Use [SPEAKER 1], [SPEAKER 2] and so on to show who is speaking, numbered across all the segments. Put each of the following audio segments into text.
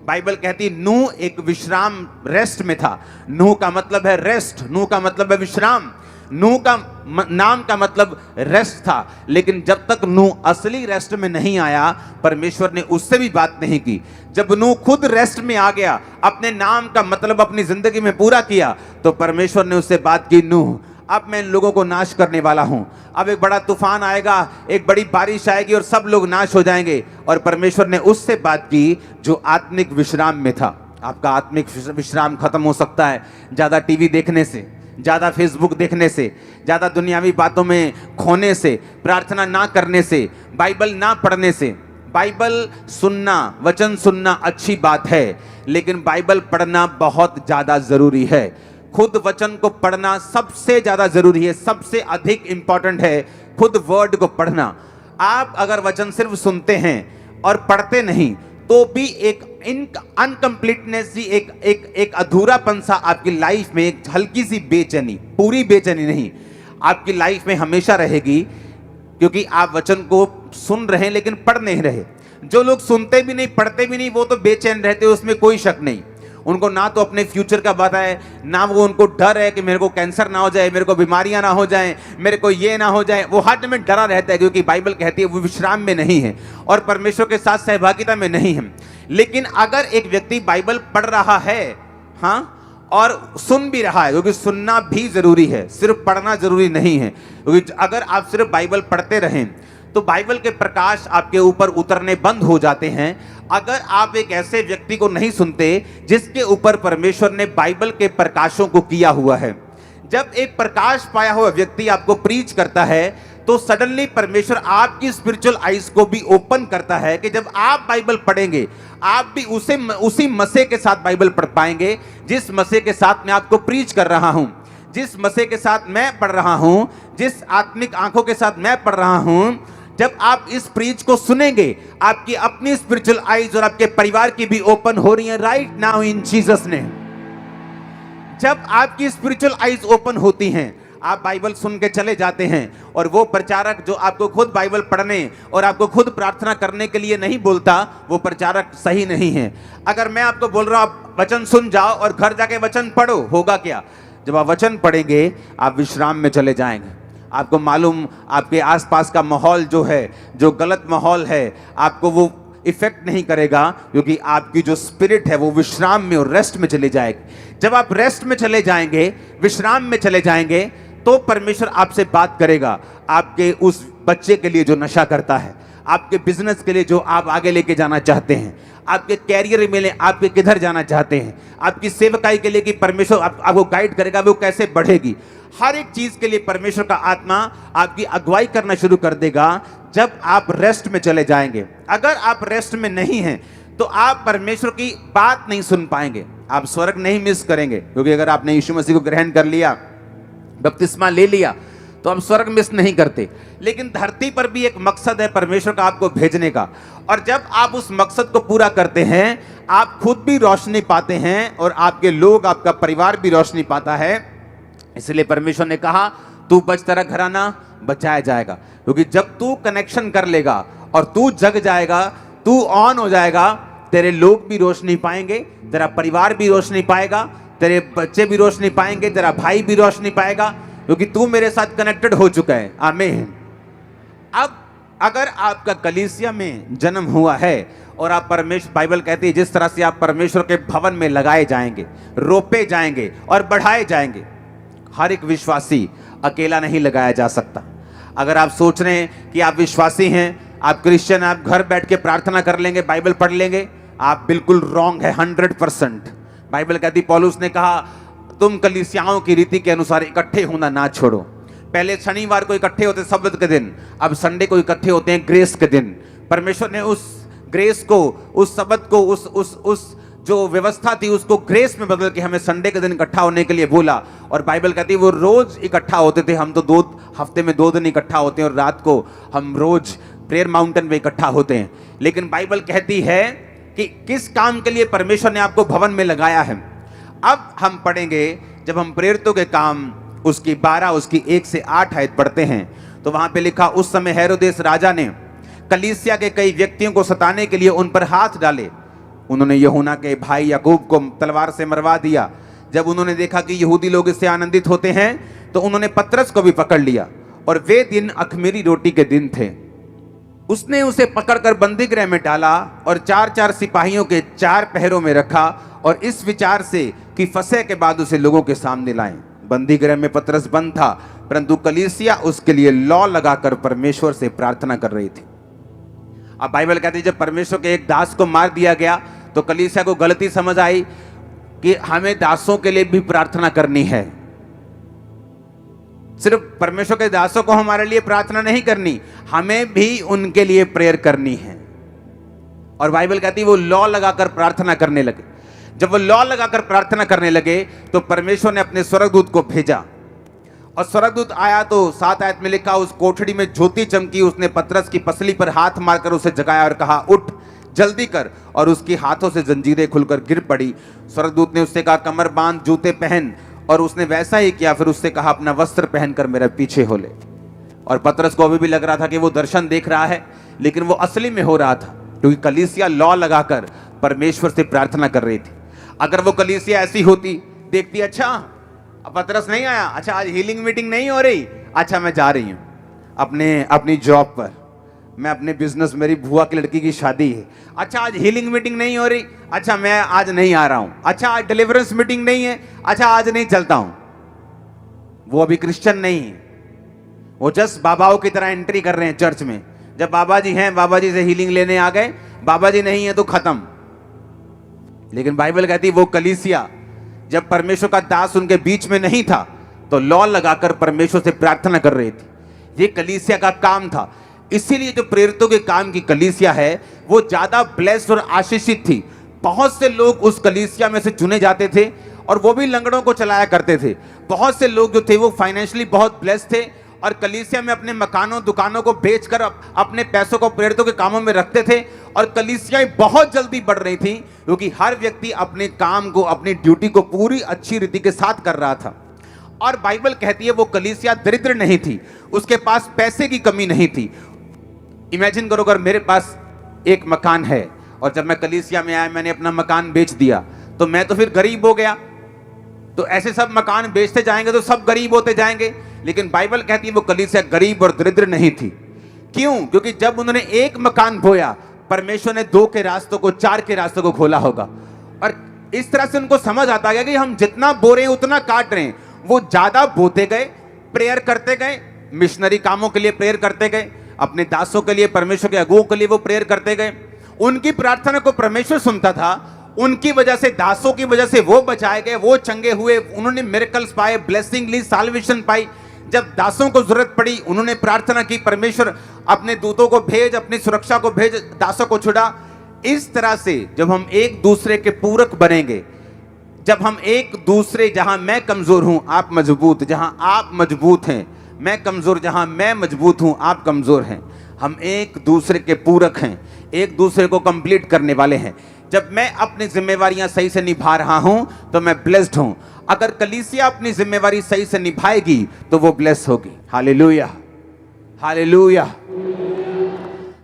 [SPEAKER 1] Bible कहती नूह एक विश्राम रेस्ट में था। नूह का मतलब है रेस्ट, नूह का मतलब है विश्राम, नूह का नाम का मतलब रेस्ट था। लेकिन जब तक नूह असली रेस्ट में नहीं आया, परमेश्वर ने उससे भी बात नहीं की। जब नूह खुद रेस्ट में आ गया, अपने नाम का मतलब अपनी जिंदगी में पूरा किया, तो परमेश्वर ने उससे बात की, नूह अब मैं इन लोगों को नाश करने वाला हूं। अब एक बड़ा तूफान आएगा, एक बड़ी बारिश आएगी और सब लोग नाश हो जाएंगे। और परमेश्वर ने उससे बात की जो आत्मिक विश्राम में था। आपका आत्मिक विश्राम खत्म हो सकता है ज्यादा टीवी देखने से, ज्यादा फेसबुक देखने से, ज्यादा दुनियावी बातों में खोने से, प्रार्थना ना करने से, बाइबल ना पढ़ने से। बाइबल सुनना, वचन सुनना अच्छी बात है, लेकिन बाइबल पढ़ना बहुत ज्यादा जरूरी है। खुद वचन को पढ़ना सबसे ज्यादा जरूरी है, सबसे अधिक इंपॉर्टेंट है खुद वर्ड को पढ़ना। आप अगर वचन सिर्फ सुनते हैं और पढ़ते नहीं, तो भी एक अनकंप्लीटनेस, एक अधूरापन सा आपकी लाइफ में, एक हल्की सी बेचैनी, पूरी बेचैनी नहीं, आपकी लाइफ में हमेशा रहेगी, क्योंकि आप वचन को सुन रहे हैं लेकिन पढ़ नहीं रहे। जो लोग सुनते भी नहीं, पढ़ते भी नहीं, वो तो बेचैन रहते, उसमें कोई शक नहीं। उनको ना तो अपने फ्यूचर का पता है, ना वो उनको डर है कि मेरे को कैंसर ना हो जाए, मेरे को बीमारियां ना हो जाए, मेरे को ये ना हो जाए। वो हर में डरा रहता है, क्योंकि बाइबल कहती है वो विश्राम में नहीं है और परमेश्वर के साथ सहभागिता में नहीं है। लेकिन अगर एक व्यक्ति बाइबल पढ़ रहा है, हाँ, और सुन भी रहा है, क्योंकि सुनना भी जरूरी है, सिर्फ पढ़ना जरूरी नहीं है। क्योंकि अगर आप सिर्फ बाइबल पढ़ते रहें तो बाइबल के प्रकाश आपके ऊपर उतरने बंद हो जाते हैं। अगर आप एक ऐसे व्यक्ति को नहीं सुनते जिसके ऊपर परमेश्वर ने बाइबल के प्रकाशों को किया हुआ है, जब एक प्रकाश पाया हुआ व्यक्ति आपको प्रीच करता है, तो सडनली परमेश्वर आपकी स्पिरिचुअल आइज को भी ओपन करता है कि जब आप बाइबल पढ़ेंगे, आप भी उसी मसीह के साथ बाइबल पढ़ पाएंगे जिस मसीह के साथ मैं आपको प्रीच कर रहा हूं, जिस मसीह के साथ मैं पढ़ रहा हूं, जिस आत्मिक आंखों के साथ मैं पढ़ रहा हूं। जब आप इस प्रीच को सुनेंगे, आपकी अपनी स्पिरिचुअल आइज और आपके परिवार की भी ओपन हो रही है right now in Jesus name. जब आपकी स्पिरिचुअल आइज ओपन होती हैं, आप बाइबल सुन के चले जाते हैं, और वो प्रचारक जो आपको खुद बाइबल पढ़ने और आपको खुद प्रार्थना करने के लिए नहीं बोलता, वो प्रचारक सही नहीं है। अगर मैं आपको बोल रहा हूं आप वचन सुन जाओ और घर जाके वचन पढ़ो, होगा क्या? जब आप वचन पढ़ेंगे आप विश्राम में चले जाएंगे। आपको मालूम, आपके आसपास का माहौल जो है, जो गलत माहौल है, आपको वो इफेक्ट नहीं करेगा, क्योंकि आपकी जो स्पिरिट है वो विश्राम में और रेस्ट में चले जाएगी। जब आप रेस्ट में चले जाएंगे, विश्राम में चले जाएंगे, तो परमेश्वर आपसे बात करेगा। आपके उस बच्चे के लिए जो नशा करता है, आपके बिजनेस के लिए जो आप आगे लेके जाना चाहते हैं, आपके कैरियर में आपके किधर जाना चाहते हैं, आपकी सेवकाई के लिए कि परमेश्वर आपको गाइड करेगा वो कैसे बढ़ेगी, हर एक चीज के लिए परमेश्वर का आत्मा आपकी अगुवाई करना शुरू कर देगा जब आप रेस्ट में चले जाएंगे। अगर आप रेस्ट में नहीं हैं तो आप परमेश्वर की बात नहीं सुन पाएंगे, आप स्वर्ग नहीं मिस करेंगे। क्योंकि अगर आपने यीशु मसीह को ग्रहण कर लिया, बपतिस्मा ले लिया, तो आप स्वर्ग मिस नहीं करते। लेकिन धरती पर भी एक मकसद है परमेश्वर का आपको भेजने का, और जब आप उस मकसद को पूरा करते हैं, आप खुद भी रोशनी पाते हैं और आपके लोग, आपका परिवार भी रोशनी पाता है। इसलिए परमेश्वर ने कहा तू बच, तेरा घराना बचाया जाएगा। क्योंकि जब तू कनेक्शन कर लेगा और तू जग जाएगा, तू ऑन हो जाएगा, तेरे लोग भी रोशनी पाएंगे, तेरा परिवार भी रोशनी पाएगा, तेरे बच्चे भी रोशनी पाएंगे, तेरा भाई भी रोशनी पाएगा, क्योंकि तू मेरे साथ कनेक्टेड हो चुका है। आमीन। अब अगर आपका कलीसिया में जन्म हुआ है और आप परमेश्वर, बाइबल कहती है जिस तरह से आप परमेश्वर के भवन में लगाए जाएंगे, रोपे जाएंगे और बढ़ाए जाएंगे। हर एक विश्वासी अकेला नहीं लगाया जा सकता। अगर आप सोच रहे हैं कि आप विश्वासी हैं, आप क्रिश्चियन, आप घर बैठ के प्रार्थना कर लेंगे, बाइबल पढ़ लेंगे, आप बिल्कुल रॉन्ग है 100%। बाइबल कहती, पौलुस ने कहा तुम कलीसियाओं की रीति के अनुसार इकट्ठे होना ना छोड़ो। पहले शनिवार को इकट्ठे होते सब्त के दिन, अब संडे को इकट्ठे होते हैं ग्रेस के दिन। परमेश्वर ने उस ग्रेस को, उस सब्त को, उस जो व्यवस्था थी उसको ग्रेस में बदल के हमें संडे के दिन इकट्ठा होने के लिए बोला। और बाइबल कहती है वो रोज इकट्ठा होते थे, हम तो हफ्ते में 2 दिन इकट्ठा होते हैं और रात को हम रोज प्रेयर माउंटेन पे इकट्ठा होते हैं। लेकिन बाइबल कहती है कि किस काम के लिए परमेश्वर ने आपको भवन में लगाया है। अब हम पढ़ेंगे, जब हम प्रेरितों के काम उसकी 12 उसकी 1 से 8 आयत पढ़ते हैं, तो वहां पे लिखा, उस समय हेरोदेस राजा ने कलीसिया के कई व्यक्तियों को सताने के लिए उन पर हाथ डाले। उन्होंने यूहन्ना के भाई याकूब को तलवार से मरवा दिया। जब उन्होंने देखा कि यहूदी लोग इससे आनंदित होते हैं तो उन्होंने पतरस को भी पकड़ लिया, और वे दिन अख़मीरी रोटी के दिन थे। उसने उसे पकड़कर बंदीगृह में डाला और 4-4 सिपाहियों के 4 पहरों में रखा, और इस विचार से कि फसह के बाद उसे लोगों के सामने लाएं। बंदीगृह में पतरस बंद था, परंतु कलीसिया उसके लिए लौ लगाकर परमेश्वर से प्रार्थना कर रही थी। अब बाइबल कहती है जब परमेश्वर के एक दास को मार दिया गया तो कलीसिया को गलती समझ आई कि हमें दासों के लिए भी प्रार्थना करनी है। सिर्फ परमेश्वर के दासों को हमारे लिए प्रार्थना नहीं करनी, हमें भी उनके लिए प्रेयर करनी है। और बाइबल कहती है वो लौ लगाकर प्रार्थना करने लगे। जब वो लौ लगाकर प्रार्थना करने लगे तो परमेश्वर ने अपने स्वर्गदूत को भेजा, और स्वर्गदूत आया तो 7 आयत में लिखा उस कोठरी में ज्योति चमकी, उसने पतरस की पसली पर हाथ मारकर उसे जगाया और कहा उठ जल्दी कर, और उसके हाथों से जंजीरें खुलकर गिर पड़ी। स्वर्गदूत ने उससे कहा कमर बांध, जूते पहन, और उसने वैसा ही किया। फिर उससे कहा अपना वस्त्र पहनकर मेरे पीछे हो ले। और पतरस को अभी भी लग रहा था कि वो दर्शन देख रहा है, लेकिन वो असली में हो रहा था, क्योंकि कलीसिया लौ लगाकर परमेश्वर से प्रार्थना कर रही थी। अगर वो कलीसिया ऐसी होती, देखती अच्छा अब पतरस नहीं आया, अच्छा आज हीलिंग मीटिंग नहीं हो रही, अच्छा मैं जा रही हूं अपनी जॉब पर, मैं अपने बिजनेस, मेरी बुआ की लड़की की शादी है, अच्छा आज हीलिंग मीटिंग नहीं हो रही, अच्छा मैं आज नहीं आ रहा हूं, अच्छा आज डिलीवरेंस मीटिंग नहीं है, अच्छा आज नहीं चलता हूं। वो अभी क्रिश्चियन नहीं है, वो जस्ट बाबाओं की तरह एंट्री कर रहे हैं चर्च में। जब बाबा जी हैं, बाबा जी से हीलिंग लेने आ गए, बाबा जी नहीं है तो खत्म। लेकिन बाइबल कहती है वो कलीसिया जब परमेश्वर का दास उनके बीच में नहीं था तो लौ लगाकर परमेश्वर से प्रार्थना कर रही थी। ये कलीसिया का काम था। इसीलिए जो प्रेरितों के काम की कलीसिया है वो ज्यादा ब्लेस्ड और आशीषित थी। बहुत से लोग उस कलीसिया में से चुने जाते थे और वो भी लंगड़ों को चलाया करते थे। बहुत से लोग जो थे वो फाइनेंशियली बहुत ब्लेस्ड थे और कलीसिया में अपने मकानों दुकानों को बेचकर अपने पैसों को प्रेरितों के कामों में रखते थे, और कलीसियाएं बहुत जल्दी बढ़ रही थी क्योंकि हर व्यक्ति अपने काम को, अपनी ड्यूटी को पूरी अच्छी रीति के साथ कर रहा था। और बाइबल कहती है वो कलीसिया दरिद्र नहीं थी, उसके पास पैसे की कमी नहीं थी। इमेजिन करो अगर मेरे पास एक मकान है और जब मैं कलीसिया में आया मैंने अपना मकान बेच दिया तो मैं तो फिर गरीब हो गया। तो ऐसे सब मकान बेचते जाएंगे तो सब गरीब होते जाएंगे। लेकिन बाइबल कहती है वो कलीसिया गरीब और दरिद्र नहीं थी। क्यों? क्योंकि जब उन्होंने एक मकान बोया, परमेश्वर ने 2 के रास्तों को, 4 के रास्तों को खोला होगा। और इस तरह से उनको समझ आता गया कि हम जितना बो रहे हैं उतना काट रहे हैं। वो ज्यादा बोते गए, प्रेयर करते गए, मिशनरी कामों के लिए प्रेयर करते गए, अपने दासों के लिए, परमेश्वर के अगुओं के लिए वो प्रेयर करते गए। उनकी प्रार्थना को परमेश्वर सुनता था। उनकी वजह से, दासों की वजह से वो बचाए गए, वो चंगे हुए, उन्होंने मिरेकल्स पाए, ब्लेसिंग ली, साल्वेशन पाई। जब दासों को जरूरत पड़ी उन्होंने प्रार्थना की, परमेश्वर अपने दूतों को भेज, अपनी सुरक्षा को भेज, दासों को छुड़ा। इस तरह से जब हम एक दूसरे के पूरक बनेंगे, जब हम एक दूसरे, जहां मैं कमजोर हूं आप मजबूत, जहां आप मजबूत हैं मैं कमजोर, जहां मैं मजबूत हूं आप कमजोर हैं, हम एक दूसरे के पूरक हैं, एक दूसरे को कंप्लीट करने वाले हैं। जब मैं अपनी जिम्मेवारियां सही से निभा रहा हूं तो मैं ब्लेस्ड हूं। अगर कलीसिया अपनी जिम्मेवारी सही से निभाएगी तो वो ब्लेस होगी। Hallelujah, hallelujah.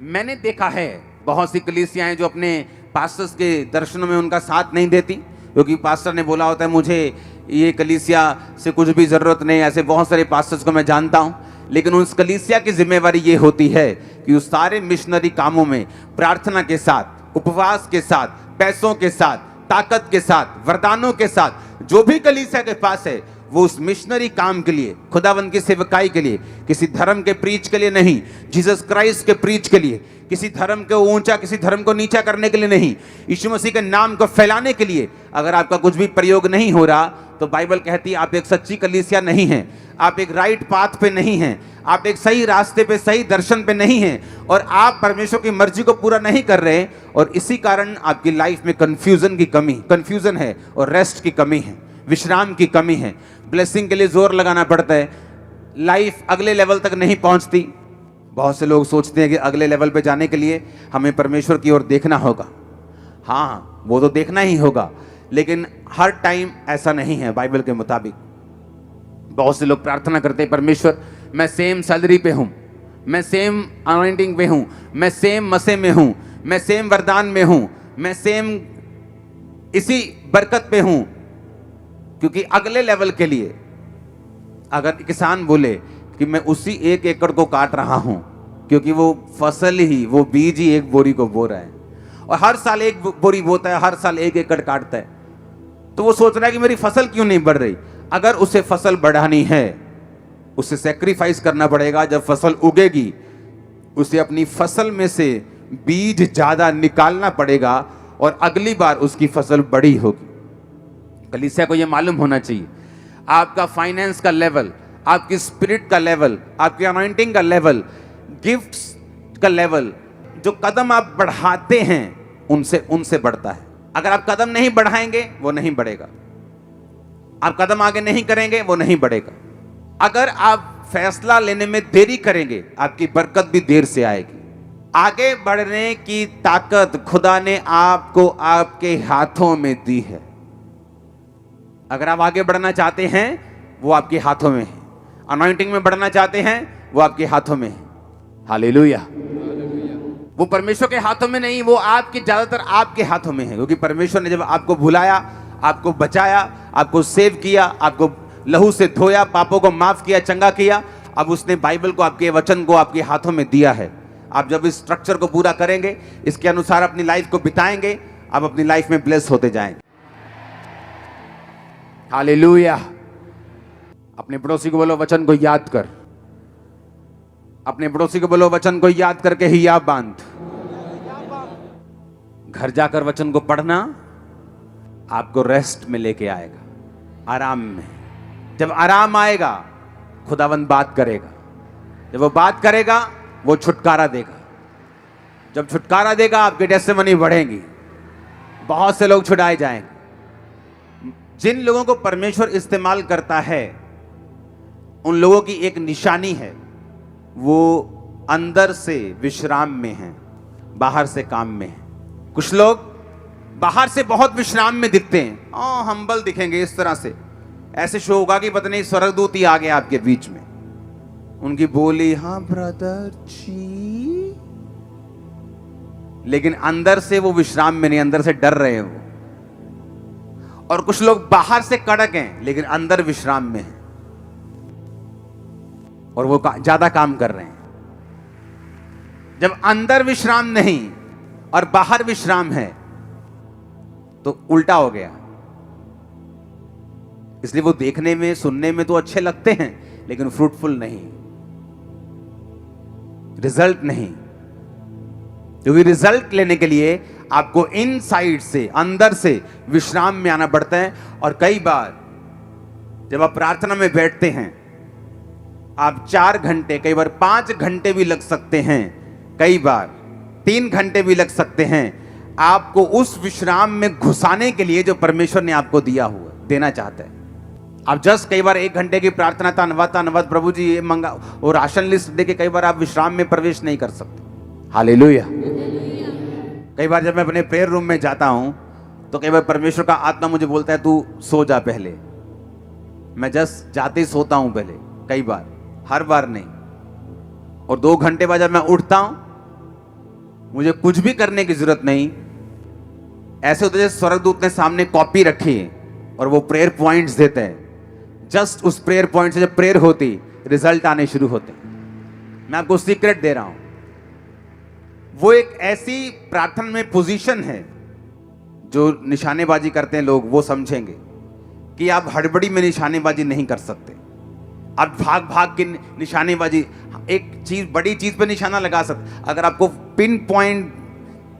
[SPEAKER 1] मैंने देखा है बहुत सी कलीसियाएं जो अपने पास्टर्स के दर्शनों में उनका साथ नहीं देती, क्योंकि पास्टर ने बोला होता है मुझे ये कलीसिया से कुछ भी जरूरत नहीं। ऐसे बहुत सारे पास्टर्स को मैं जानता हूं, लेकिन उस कलीसिया की जिम्मेवारी ये होती है कि उस सारे मिशनरी कामों में प्रार्थना के साथ, उपवास के साथ, पैसों के साथ, ताकत के साथ, वरदानों के साथ, जो भी कलीसिया के पास है वो उस मिशनरी काम के लिए, खुदावंद की सेवकाई के लिए, किसी धर्म के प्रीच के लिए नहीं, जीसस क्राइस्ट के प्रीच के लिए, किसी धर्म को ऊंचा, किसी धर्म को नीचा करने के लिए नहीं, यीशु मसीह के नाम को फैलाने के लिए। अगर आपका कुछ भी प्रयोग नहीं हो रहा तो बाइबल कहती है आप एक सच्ची कलीसिया नहीं हैं, आप एक राइट पाथ पे नहीं हैं, आप एक सही रास्ते पे, सही दर्शन पे नहीं हैं, और आप परमेश्वर की मर्जी को पूरा नहीं कर रहे। और इसी कारण आपकी लाइफ में कंफ्यूजन है और रेस्ट की कमी है, विश्राम की कमी है। ब्लेसिंग के लिए जोर लगाना पड़ता है, लाइफ अगले लेवल तक नहीं पहुंचती। बहुत से लोग सोचते हैं कि अगले लेवल पे जाने के लिए हमें परमेश्वर की ओर देखना होगा। हाँ, वो तो देखना ही होगा, लेकिन हर टाइम ऐसा नहीं है बाइबल के मुताबिक। बहुत से लोग प्रार्थना करते हैं परमेश्वर मैं सेम सैलरी पे हूं, मैं सेम अनॉइंटिंग पे हूं, मैं सेम मसे में हूं, मैं सेम वरदान में हूं, मैं सेम इसी बरकत पे हूं, क्योंकि अगले लेवल के लिए अगर किसान बोले कि मैं उसी 1 एकड़ को काट रहा हूं, क्योंकि वो फसल ही, वो बीज ही 1 बोरी को बो रहा है और हर साल 1 बोरी बोता है, हर साल 1 एकड़ काटता है, तो वो सोच रहा है कि मेरी फसल क्यों नहीं बढ़ रही। अगर उसे फसल बढ़ानी है, उसे सेक्रीफाइस करना पड़ेगा। जब फसल उगेगी उसे अपनी फसल में से बीज ज्यादा निकालना पड़ेगा और अगली बार उसकी फसल बड़ी होगी। कलीसिया को यह मालूम होना चाहिए, आपका फाइनेंस का लेवल, आपकी स्पिरिट का लेवल, आपकी अनॉइंटिंग का लेवल, गिफ्ट्स का लेवल, जो कदम आप बढ़ाते हैं उनसे बढ़ता है। अगर आप कदम नहीं बढ़ाएंगे वो नहीं बढ़ेगा, आप कदम आगे नहीं करेंगे वो नहीं बढ़ेगा। अगर आप फैसला लेने में देरी करेंगे आपकी बरकत भी देर से आएगी। आगे बढ़ने की ताकत खुदा ने आपको आपके हाथों में दी है। अगर आप आगे बढ़ना चाहते हैं वो आपके हाथों में है, अनॉइंटिंग में बढ़ना चाहते हैं वो आपके हाथों में है। हालेलुया। वो परमेश्वर के हाथों में नहीं, वो आपके ज्यादातर आपके हाथों में है, क्योंकि परमेश्वर ने जब आपको बुलाया, आपको बचाया, आपको सेव किया, आपको लहू से धोया, पापों को माफ किया, चंगा किया, अब उसने बाइबल को, आपके वचन को आपके हाथों में दिया है। आप जब इस स्ट्रक्चर को पूरा करेंगे, इसके अनुसार अपनी लाइफ को बिताएंगे, आप अपनी लाइफ में ब्लेस होते जाएंगे। हालेलुया। अपने पड़ोसी को बोलो वचन को याद कर। अपने पड़ोसी को बोलो वचन को याद करके ही याद बांध। घर जाकर वचन को पढ़ना आपको रेस्ट में लेके आएगा, आराम में। जब आराम आएगा खुदावंद बात करेगा, जब वो बात करेगा वो छुटकारा देगा। जब छुटकारा देगा आपके टेस्टिमनी बढ़ेंगी, बहुत से लोग छुड़ाए जाएंगे। जिन लोगों को परमेश्वर इस्तेमाल करता है उन लोगों की एक निशानी है, वो अंदर से विश्राम में हैं, बाहर से काम में हैं। कुछ लोग बाहर से बहुत विश्राम में दिखते हैं, हम्बल दिखेंगे इस तरह से, ऐसे शो होगा कि पता नहीं स्वर्गदूत ही आ गया आपके बीच में। उनकी बोली हाँ ब्रदर जी, लेकिन अंदर से वो विश्राम में नहीं, अंदर से डर रहे हैं वो। और कुछ लोग बाहर से कड़क हैं लेकिन अंदर विश्राम में हैं और वो ज्यादा काम कर रहे हैं। जब अंदर विश्राम नहीं और बाहर विश्राम है तो उल्टा हो गया। इसलिए वो देखने में, सुनने में तो अच्छे लगते हैं लेकिन फ्रूटफुल नहीं, रिजल्ट नहीं। क्योंकि रिजल्ट लेने के लिए आपको इनसाइड से, अंदर से विश्राम में आना पड़ता है। और कई बार जब आप प्रार्थना में बैठते हैं, आप 4 घंटे, कई बार 5 घंटे भी लग सकते हैं, कई बार 3 घंटे भी लग सकते हैं, आपको उस विश्राम में घुसाने के लिए जो परमेश्वर ने आपको दिया हुआ, देना चाहता है। आप जस्ट कई बार 1 घंटे की प्रार्थना, धन्यवाद प्रभु जी ये मंगा, और राशन लिस्ट देके कई बार आप विश्राम में प्रवेश नहीं कर सकते। हालेलुया। कई बार जब मैं अपने प्रेयर रूम में जाता हूं तो कई बार परमेश्वर का आत्मा मुझे बोलता है तू सो जा पहले। मैं जस्ट जाते ही सोता हूं पहले, कई बार, हर बार नहीं। और 2 घंटे बाद जब मैं उठता हूं, मुझे कुछ भी करने की जरूरत नहीं। ऐसे होता है जैसे स्वर्गदूत ने सामने कॉपी रखी है और वो प्रेयर पॉइंट्स देते हैं। जस्ट उस प्रेयर पॉइंट से जब प्रेयर होती, रिजल्ट आने शुरू होते। मैं आपको सीक्रेट दे रहा हूं, वो एक ऐसी प्रार्थना में पोजीशन है, जो निशानेबाजी करते हैं लोग वो समझेंगे कि आप हड़बड़ी में निशानेबाजी नहीं कर सकते। आप भाग भाग के निशानेबाजी, एक चीज, बड़ी चीज पे निशाना लगा सकते। अगर आपको पिन पॉइंट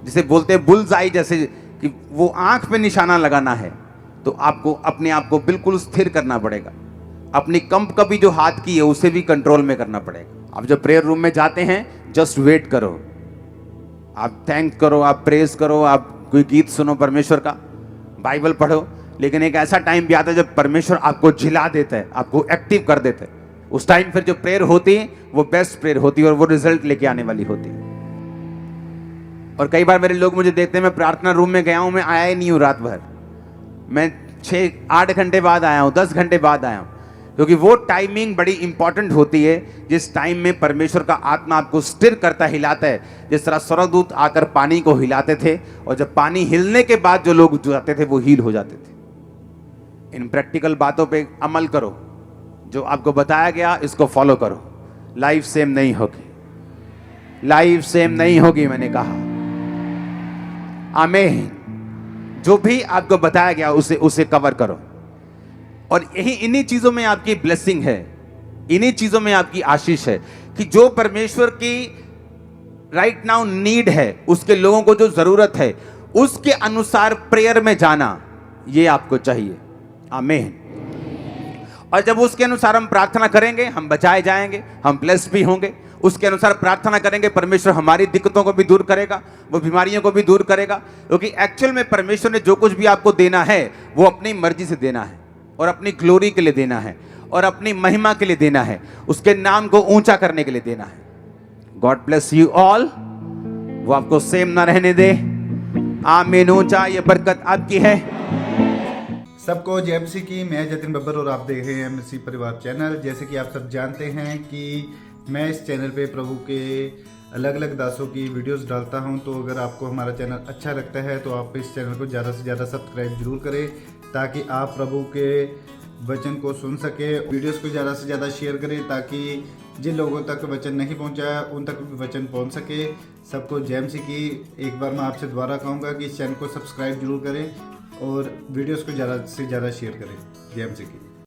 [SPEAKER 1] जिसे बोलते हैं बुल्स आई, जैसे कि वो आंख पे निशाना लगाना है, तो आपको अपने आप को बिल्कुल स्थिर करना पड़ेगा। अपनी कंप कभी जो हाथ की है उसे भी कंट्रोल में करना पड़ेगा। आप जब प्रेयर रूम में जाते हैं, जस्ट वेट करो, आप थैंक करो, आप प्रेज करो, आप कोई गीत सुनो परमेश्वर का, बाइबल पढ़ो। लेकिन एक ऐसा टाइम भी आता है जब परमेश्वर आपको झिला देता है, आपको एक्टिव कर देता है। उस टाइम फिर जो प्रेयर होती है वो बेस्ट प्रेयर होती है और वो रिजल्ट लेके आने वाली होती है। और कई बार मेरे लोग मुझे देखते हैं, मैं प्रार्थना रूम में गया हूं, मैं आया ही नहीं हूं रात भर, मैं 6-8 घंटे बाद आया हूं, 10 घंटे बाद आया हूं, क्योंकि वो टाइमिंग बड़ी इंपॉर्टेंट होती है जिस टाइम में परमेश्वर का आत्मा आपको स्टिर करता हिलाता है। जिस तरह स्वर्गदूत आकर पानी को हिलाते थे और जब पानी हिलने के बाद जो लोग जाते थे वो हील हो जाते थे। इन प्रैक्टिकल बातों पे अमल करो, जो आपको बताया गया इसको फॉलो करो। लाइफ सेम नहीं होगी, लाइफ सेम नहीं होगी, मैंने कहा। आमीन। जो भी आपको बताया गया उसे कवर करो। और यही इन्हीं चीजों में आपकी ब्लेसिंग है, इन्हीं चीजों में आपकी आशीष है कि जो परमेश्वर की राइट नाउ नीड है, उसके लोगों को जो जरूरत है उसके अनुसार प्रेयर में जाना, ये आपको चाहिए। आमीन। और जब उसके अनुसार हम प्रार्थना करेंगे, हम बचाए जाएंगे, हम ब्लेस्ड भी होंगे। उसके अनुसार प्रार्थना करेंगे, परमेश्वर हमारी दिक्कतों को भी दूर करेगा, वो बीमारियों को भी दूर करेगा। क्योंकि एक्चुअल में परमेश्वर ने जो कुछ भी आपको देना है वो अपनी मर्जी से देना है और अपनी ग्लोरी के लिए देना है और अपनी महिमा के लिए देना है, उसके नाम को ऊंचा करने के लिए देना है। God bless you all. वो आपको सेम ना रहने दे। आमीन। ऊंचा ये बरकत आपकी है।
[SPEAKER 2] सबको जय मसीह की। मैं जतिन बब्बर और आप देख रहे हैं मसीह परिवार चैनल। जैसे कि आप सब जानते हैं कि मैं इस चैनल पे प्रभु के अलग अलग दासों की वीडियोस डालता हूं, तो अगर आपको हमारा चैनल अच्छा लगता है तो आप इस चैनल को ज़्यादा से ज़्यादा सब्सक्राइब जरूर करें, ताकि आप प्रभु के वचन को सुन सके। वीडियोस को ज़्यादा से ज़्यादा शेयर करें ताकि जिन लोगों तक वचन नहीं पहुंचा उन तक भी वचन पहुंच सके। सबको जय मसीह की। एक बार मैं आपसे दोबारा कहूँगा कि इस चैनल को सब्सक्राइब जरूर करें और वीडियोस को ज़्यादा से ज़्यादा शेयर करें। जय मसीह की।